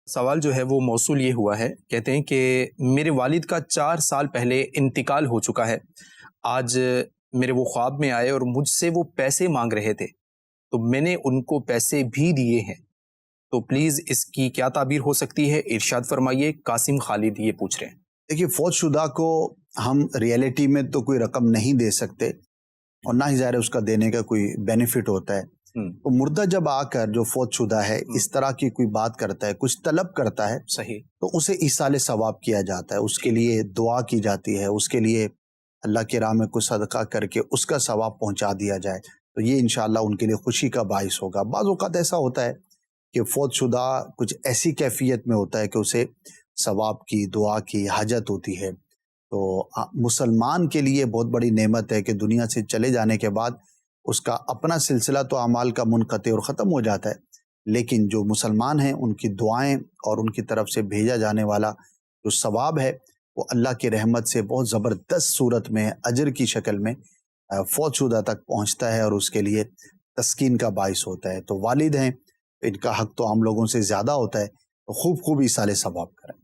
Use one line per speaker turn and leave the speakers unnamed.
سوال جو ہے وہ موصول یہ ہوا ہے، کہتے ہیں کہ میرے والد کا 4 سال پہلے انتقال ہو چکا ہے۔ آج میرے وہ خواب میں آئے اور مجھ سے وہ پیسے مانگ رہے تھے، تو میں نے ان کو پیسے بھی دیے ہیں، تو پلیز اس کی کیا تعبیر ہو سکتی ہے؟ ارشاد فرمائیے۔ قاسم خالد یہ پوچھ رہے ہیں۔
دیکھیے، فوت شدہ کو ہم ریئلٹی میں تو کوئی رقم نہیں دے سکتے، اور نہ ہی ظاہر ہے اس کا دینے کا کوئی بینیفٹ ہوتا ہے۔ تو مردہ جب آ کر جو فوت شدہ ہے اس طرح کی کوئی بات کرتا ہے، کچھ طلب کرتا ہے،
صحیح،
تو اسے ایصال ثواب کیا جاتا ہے، اس کے لیے دعا کی جاتی ہے، اس کے لیے اللہ کی راہ میں کچھ صدقہ کر کے اس کا ثواب پہنچا دیا جائے، تو یہ انشاءاللہ ان کے لیے خوشی کا باعث ہوگا۔ بعض اوقات ایسا ہوتا ہے کہ فوت شدہ کچھ ایسی کیفیت میں ہوتا ہے کہ اسے ثواب کی، دعا کی حاجت ہوتی ہے، تو مسلمان کے لیے بہت بڑی نعمت ہے کہ دنیا سے چلے جانے کے بعد اس کا اپنا سلسلہ تو اعمال کا منقطع اور ختم ہو جاتا ہے، لیکن جو مسلمان ہیں ان کی دعائیں اور ان کی طرف سے بھیجا جانے والا جو ثواب ہے وہ اللہ کی رحمت سے بہت زبردست صورت میں اجر کی شکل میں فوت شدہ تک پہنچتا ہے، اور اس کے لیے تسکین کا باعث ہوتا ہے۔ تو والد ہیں، ان کا حق تو ہم لوگوں سے زیادہ ہوتا ہے، تو خوب ایصال ثواب کریں۔